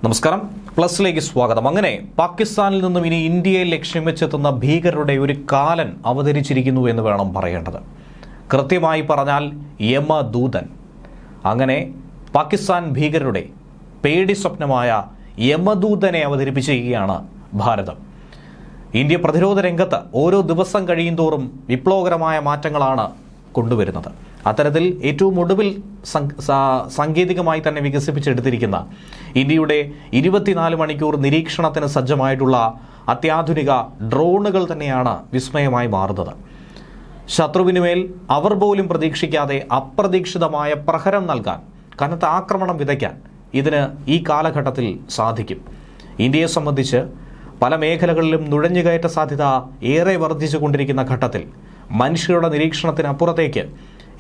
നമസ്കാരം, പ്ലസിലേക്ക് സ്വാഗതം. അങ്ങനെ പാകിസ്ഥാനിൽ നിന്നും ഇനി ഇന്ത്യയെ ലക്ഷ്യം വെച്ചെത്തുന്ന ഭീകരരുടെ ഒരു കാലൻ അവതരിച്ചിരിക്കുന്നു എന്ന് വേണം പറയേണ്ടത്. കൃത്യമായി പറഞ്ഞാൽ യമദൂതൻ. അങ്ങനെ പാകിസ്ഥാൻ ഭീകരരുടെ പേടി സ്വപ്നമായ യമദൂതനെ അവതരിപ്പിച്ചിരിക്കുകയാണ് ഭാരതം. ഇന്ത്യ പ്രതിരോധ രംഗത്ത് ഓരോ ദിവസം കഴിയുന്തോറും വിപ്ലവകരമായ മാറ്റങ്ങളാണ് കൊണ്ടുവരുന്നത്. അത്തരത്തിൽ ഏറ്റവും ഒടുവിൽ സാങ്കേതികമായി തന്നെ വികസിപ്പിച്ചെടുത്തിരിക്കുന്ന ഇന്ത്യയുടെ 24 മണിക്കൂർ നിരീക്ഷണത്തിന് സജ്ജമായിട്ടുള്ള അത്യാധുനിക ഡ്രോണുകൾ തന്നെയാണ് വിസ്മയമായി മാറുന്നത്. ശത്രുവിനുമേൽ അവർ പോലും പ്രതീക്ഷിക്കാതെ അപ്രതീക്ഷിതമായ പ്രഹരം നൽകാൻ, കനത്ത ആക്രമണം വിതയ്ക്കാൻ ഇതിന് ഈ കാലഘട്ടത്തിൽ സാധിക്കും. ഇന്ത്യയെ സംബന്ധിച്ച് പല മേഖലകളിലും നുഴഞ്ഞുകയറ്റ സാധ്യത ഏറെ വർദ്ധിച്ചുകൊണ്ടിരിക്കുന്ന ഘട്ടത്തിൽ മനുഷ്യരുടെ നിരീക്ഷണത്തിനപ്പുറത്തേക്ക്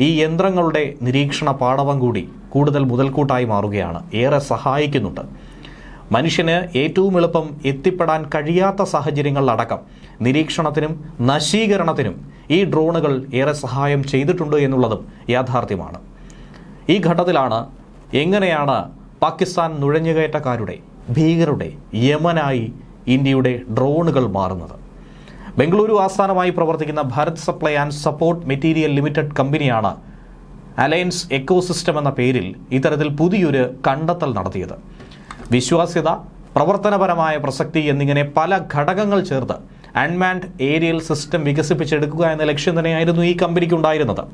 ഈ യന്ത്രങ്ങളുടെ നിരീക്ഷണ പാടവം കൂടി കൂടുതൽ മുതൽക്കൂട്ടായി മാറുകയാണ്. ഏറെ സഹായിക്കുന്നുണ്ട്. മനുഷ്യന് ഏറ്റവും എളുപ്പം എത്തിപ്പെടാൻ കഴിയാത്ത സാഹചര്യങ്ങളിലടക്കം നിരീക്ഷണത്തിനും നശീകരണത്തിനും ഈ ഡ്രോണുകൾ ഏറെ സഹായം ചെയ്തിട്ടുണ്ട് എന്നുള്ളതും യാഥാർത്ഥ്യമാണ്. ഈ ഘട്ടത്തിലാണ് എങ്ങനെയാണ് പാകിസ്ഥാൻ നുഴഞ്ഞുകയറ്റക്കാരുടെ, ഭീകരരുടെ യമനായി ഇന്ത്യയുടെ ഡ്രോണുകൾ മാറുന്നത്. ബംഗളൂരു ആസ്ഥാനമായി പ്രവർത്തിക്കുന്ന Bharat supply and support material limited കമ്പനിയാണ് അലയൻസ് എക്കോസിസ്റ്റം എന്ന പേരിൽ ഇത്തരത്തിൽ പുതിയൊരു കണ്ടെത്തൽ നടത്തിയത്. വിശ്വാസ്യത, പ്രവർത്തനപരമായ പ്രസക്തി എന്നിങ്ങനെ പല ഘടകങ്ങൾ ചേർത്ത് അൺമാൻഡ് ഏരിയൽ സിസ്റ്റം വികസിപ്പിച്ചെടുക്കുക എന്ന ലക്ഷ്യം തന്നെയായിരുന്നു ഈ കമ്പനിക്ക് ഉണ്ടായിരുന്നത്.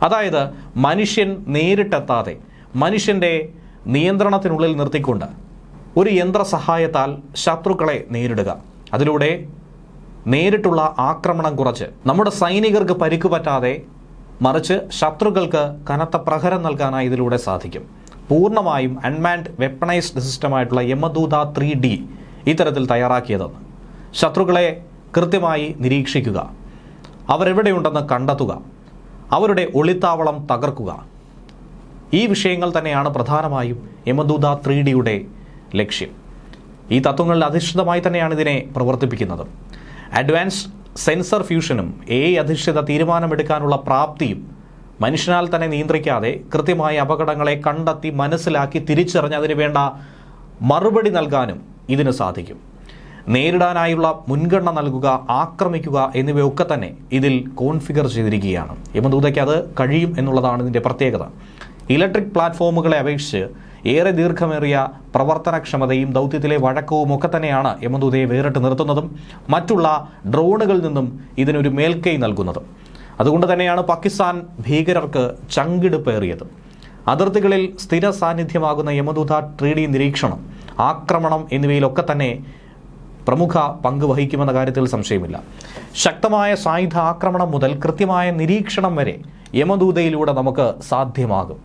അതായത് മനുഷ്യൻ നേരിട്ടെത്താതെ മനുഷ്യൻ്റെ നിയന്ത്രണത്തിനുള്ളിൽ നിർത്തിക്കൊണ്ട് ഒരു യന്ത്ര സഹായത്താൽ ശത്രുക്കളെ നേരിടുക. അതിലൂടെ നേരിട്ടുള്ള ആക്രമണം കുറച്ച് നമ്മുടെ സൈനികർക്ക് പരിക്ക് പറ്റാതെ മറിച്ച് ശത്രുക്കൾക്ക് കനത്ത പ്രഹരം നൽകാനായി ഇതിലൂടെ സാധിക്കും. പൂർണ്ണമായും അൺമാൻഡ് വെപ്പണൈസ്ഡ് സിസ്റ്റമായിട്ടുള്ള യമദൂത 3D ഇത്തരത്തിൽ തയ്യാറാക്കിയതെന്ന്. ശത്രുക്കളെ കൃത്യമായി നിരീക്ഷിക്കുക, അവരെവിടെയുണ്ടെന്ന് കണ്ടെത്തുക, അവരുടെ ഒളിത്താവളം തകർക്കുക. ഈ വിഷയങ്ങൾ തന്നെയാണ് പ്രധാനമായും യമദൂത 3Dയുടെ ലക്ഷ്യം. ഈ തത്വങ്ങളിൽ അധിഷ്ഠിതമായി തന്നെയാണ് ഇതിനെ പ്രവർത്തിപ്പിക്കുന്നത്. അഡ്വാൻസ്ഡ് സെൻസർ ഫ്യൂഷനും AI അധിഷ്ഠിത തീരുമാനമെടുക്കാനുള്ള പ്രാപ്തിയും മനുഷ്യനാൽ തന്നെ നിയന്ത്രിക്കാതെ കൃത്യമായ അപകടങ്ങളെ കണ്ടെത്തി മനസ്സിലാക്കി തിരിച്ചറിഞ്ഞ് അതിന് വേണ്ട മറുപടി നൽകാനും ഇതിന് സാധിക്കും. നേരിടാനായുള്ള മുൻഗണന നൽകുക, ആക്രമിക്കുക എന്നിവയൊക്കെ തന്നെ ഇതിൽ കോൺഫിഗർ ചെയ്തിരിക്കുകയാണ്. യമദൂതയ്ക്ക് അത് കഴിയും എന്നുള്ളതാണ് ഇതിൻ്റെ പ്രത്യേകത. ഇലക്ട്രിക് പ്ലാറ്റ്ഫോമുകളെ അപേക്ഷിച്ച് ഏറെ ദീർഘമേറിയ പ്രവർത്തനക്ഷമതയും ദൗത്യത്തിലെ വഴക്കവും ഒക്കെ തന്നെയാണ് യമദൂതയെ വേറിട്ട് നിർത്തുന്നതും മറ്റുള്ള ഡ്രോണുകളിൽ നിന്നും ഇതിനൊരു മേൽക്കൈ നൽകുന്നതും. അതുകൊണ്ട് തന്നെയാണ് പാകിസ്ഥാൻ ഭീകരർക്ക് ചങ്കിടുപ്പേറിയതും. അതിർത്തികളിൽ സ്ഥിര സാന്നിധ്യമാകുന്ന യമദൂത 3D നിരീക്ഷണം, ആക്രമണം എന്നിവയിലൊക്കെ തന്നെ പ്രമുഖ പങ്ക് വഹിക്കുമെന്ന കാര്യത്തിൽ സംശയമില്ല. ശക്തമായ സായുധ ആക്രമണം മുതൽ കൃത്യമായ നിരീക്ഷണം വരെ യമദൂതയിലൂടെ നമുക്ക് സാധ്യമാകും.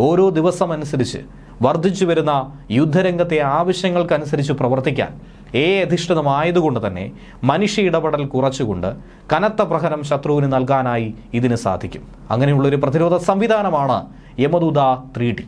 ഓരോ ദിവസം അനുസരിച്ച് വർദ്ധിച്ചു വരുന്ന യുദ്ധരംഗത്തെ ആവശ്യങ്ങൾക്കനുസരിച്ച് പ്രവർത്തിക്കാൻ AI അധിഷ്ഠിതമായതുകൊണ്ട് തന്നെ മനുഷ്യ ഇടപെടൽ കുറച്ചുകൊണ്ട് കനത്ത പ്രഹരം ശത്രുവിന് നൽകാനായി ഇതിന് സാധിക്കും. അങ്ങനെയുള്ളൊരു പ്രതിരോധ സംവിധാനമാണ് യമദൂത 3D.